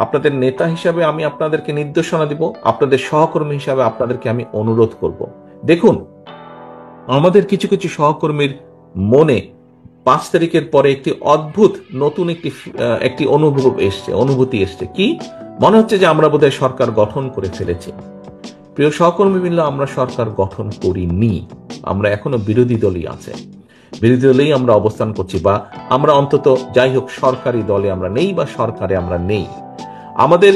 আপনাদের নেতা হিসাবে আমি আপনাদেরকে নির্দেশনা দিব, আপনাদের সহকর্মী হিসাবে আপনাদেরকে আমি অনুরোধ করব। দেখুন, আমাদের কিছু কিছু সহকর্মীর মনে 5 তারিখের পরে একটি অদ্ভুত নতুন একটি অনুভূতি এসছে। কি মনে হচ্ছে যে আমরা বোধহয় সরকার গঠন করে ফেলেছি। প্রিয় সহকর্মীবৃন্দ, আমরা সরকার গঠন করিনি, আমরা এখনো বিরোধী দলই আছে, বিরোধী দলেই আমরা অবস্থান করছি, বা আমরা অন্তত যাই হোক সরকারি দলে আমরা নেই বা সরকারে আমরা নেই। আমাদের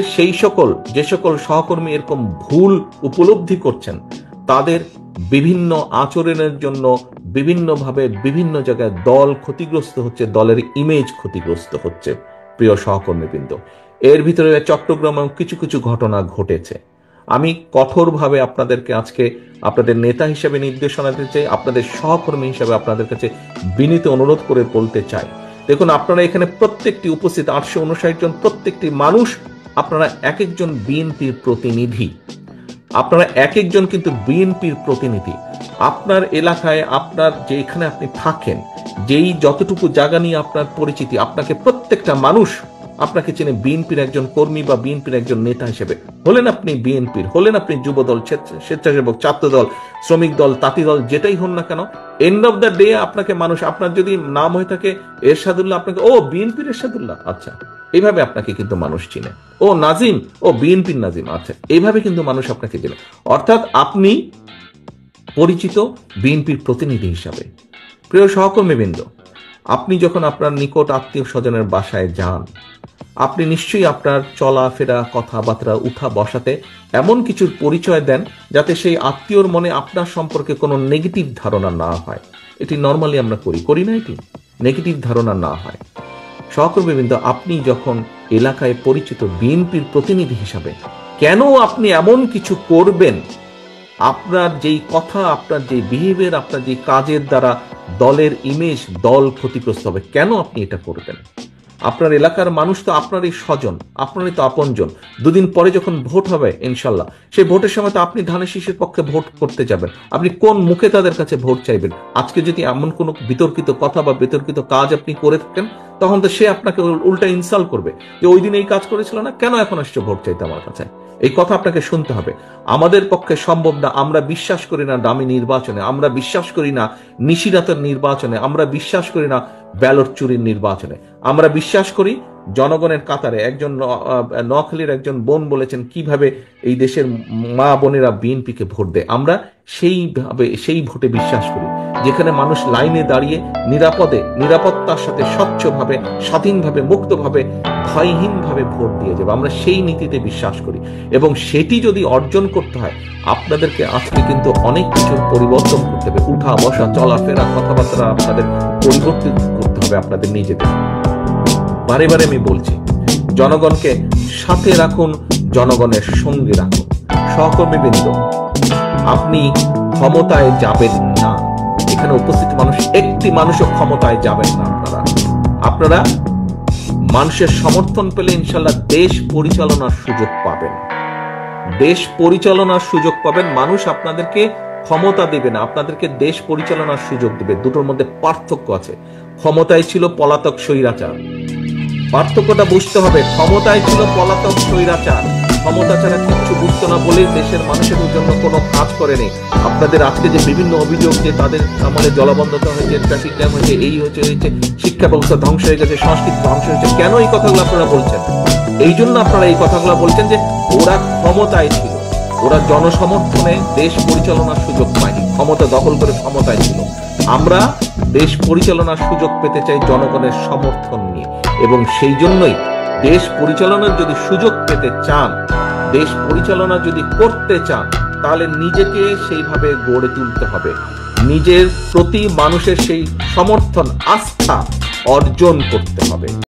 যে সকল সহকর্মী এরকম ভুল উপলব্ধি করছেন, তাদের বিভিন্ন আচরণের জন্য বিভিন্নভাবে বিভিন্ন জায়গায় দল ক্ষতিগ্রস্ত হচ্ছে, দলের ইমেজ ক্ষতিগ্রস্ত হচ্ছে। প্রিয় সহকর্মীবৃন্দ, এর ভিতরে চট্টগ্রামেও কিছু কিছু ঘটনা ঘটেছে। আমি কঠোরভাবে আপনাদেরকে আজকে আপনাদের নেতা হিসেবে নির্দেশনা দিতে চাই, আপনাদের সহকর্মী হিসেবে আপনাদের কাছে বিনীত অনুরোধ করে বলতে চাই। দেখুন, আপনারা এখানে প্রত্যেকটি উপস্থিত 859 জন প্রত্যেকটি মানুষ, আপনারা এক একজন বিএনপির প্রতিনিধি, আপনারা এক একজন কিন্তু বিএনপির প্রতিনিধি। আপনার এলাকায়, আপনার যেখানে আপনি থাকেন, যেই যতটুকু জায়গা নিয়ে আপনার পরিচিতি, আপনাকে প্রত্যেকটা মানুষ আপনাকে চেনে বিএনপির একজন কর্মী বা বিএনপির একজন নেতা হিসেবে। হলেন আপনি বিএনপির, হলেন আপনি যুব দল, স্বেচ্ছাসেবক, ছাত্র দল, শ্রমিক দল, তাঁতি দল, যেটাই হন না কেন, এন্ড অফ দ্য ডে আপনাকে মানুষ, আপনার যদি নাম হয়ে থাকে এরশাদুল্লাহ, আপনাকে ও বিএনপির এরশাদুল্লাহ, আচ্ছা, এইভাবে আপনাকে কিন্তু মানুষ চিনে। ও নাজিম, ও বিএনপির নাজিম, আচ্ছা, এইভাবে কিন্তু মানুষ আপনাকে চিনে। অর্থাৎ আপনি পরিচিত বিএনপির প্রতিনিধি হিসাবে। প্রিয় সহকর্মীবৃন্দ, আপনি যখন আপনার নিকট আত্মীয় স্বজনের বাসায় যান, আপনি নিশ্চয়ই আপনার চলাফেরা, কথাবার্তা, উঠা বসাতে এমন কিছুর পরিচয় দেন যাতে সেই আত্মীয়র মনে আপনার সম্পর্কে কোনো নেগেটিভ ধারণা না হয়। এটি নর্মালি আমরা করি না, এটি নেগেটিভ ধারণা না হয়। সহকর্মীবৃন্দ, আপনি যখন এলাকায় পরিচিত বিএনপির প্রতিনিধি হিসাবে, কেন আপনি এমন কিছু করবেন? আপনার যেই কথা, আপনার যে বিহেভিয়ার, আপনার যে কাজের দ্বারা দলের ইমেজ, দল ক্ষতিগ্রস্ত হবে, কেন আপনি এটা করবেন? আপনার এলাকার মানুষ তো আপনারই স্বজন, আপনারই তো আপনজন। দুদিন পরে যখন ভোট হবে ইনশাল্লাহ, সেই ভোটের সময় তো আপনি ধানের শীষের পক্ষে ভোট করতে যাবেন। আপনি কোন মুখে তাদের কাছে ভোট চাইবেন? আজকে যদি এমন কোনো বিতর্কিত কথা বা বিতর্কিত কাজ আপনি করে থাকেন, তখন তো সে আপনাকে উল্টা ইনসাল্ট করবে যে ওই দিন এই কাজ করেছিল না, কেন এখন আসছে ভোট চাইতে আমার কাছে? এই কথা আপনাকে শুনতে হবে। আমাদের পক্ষে সম্ভব না। আমরা বিশ্বাস করি না দামি নির্বাচনে, আমরা বিশ্বাস করি না নিশিরাতের নির্বাচনে, আমরা বিশ্বাস করি না ব্যালট চুরির নির্বাচনে। আমরা বিশ্বাস করি জনগণের কাতারে। একজন নোয়াখালীর একজন বোন বলেছেন কিভাবে এই দেশের মা বোনেরা বিএনপিকে ভোট দেয়। আমরা সেই ভোটে বিশ্বাস করি, যেখানে মানুষ লাইনে দাঁড়িয়ে নিরাপত্তার সাথে স্বচ্ছভাবে, স্বাধীনভাবে, মুক্তভাবে, ভয়হীনভাবে ভোট দিয়ে যাবে। আমরা সেই নীতিতে বিশ্বাস করি, এবং সেটি যদি অর্জন করতে হয়, আপনাদেরকে আজকে কিন্তু অনেক কিছুর পরিবর্তন করতে হবে। উঠা বসা, চলাফেরা, কথাবার্তা আপনাদের পরিবর্তন করতে হবে আপনাদের নিজেদের। বারে বারে আমি বলছি, জনগণকে সাথে রাখুন, জনগণের সঙ্গে রাখুন। সহকর্মীবৃন্দ, আপনি ক্ষমতায় যাবেন না, এখানে উপস্থিত মানুষ একটি মানুষও ক্ষমতায় যাবেন না। আপনারা মানুষের সমর্থন পেলে ইনশাল্লাহ দেশ পরিচালনার সুযোগ পাবেন। দেশ পরিচালনার সুযোগ পাবেন। মানুষ আপনাদেরকে ক্ষমতা দেবে না, আপনাদেরকে দেশ পরিচালনার সুযোগ দেবে। দুটোর মধ্যে পার্থক্য আছে। ক্ষমতায় ছিল পলাতক স্বৈরাচার, পার্থক্যটা বুঝতে হবে। ক্ষমতায় ছিল পলাতক স্বৈরাচার, ক্ষমতা ছাড়া কিচ্ছু বুঝতো না বলে দেশের মানুষের জন্য কোনো কাজ করেনি। আপনাদের আজকে যে বিভিন্ন অভিযোগ, যে তাদের আমলে জলাবদ্ধতা হয়েছে, ট্রাফিক জ্যাম হয়েছে, এই হয়েছে, শিক্ষা ব্যবস্থা ধ্বংস হয়ে গেছে, সংস্কৃতি ধ্বংস হয়েছে, কেন এই কথাগুলো আপনারা বলছেন? এই জন্য আপনারা এই কথাগুলো বলছেন যে ওরা ক্ষমতায় ছিল, ওরা জনসমর্থনে দেশ পরিচালনার সুযোগ পায়নি, ক্ষমতা দখল করে ক্ষমতায় ছিল। আমরা দেশ পরিচালনার সুযোগ পেতে চাই জনগণের সমর্থন নিয়ে, এবং সেই জন্যই দেশ পরিচালনার যদি সুযোগ পেতে চান, দেশ পরিচালনা যদি করতে চান, তাহলে নিজেকে সেইভাবে গড়ে তুলতে হবে। নিজের প্রতি মানুষের সেই সমর্থন, আস্থা অর্জন করতে হবে।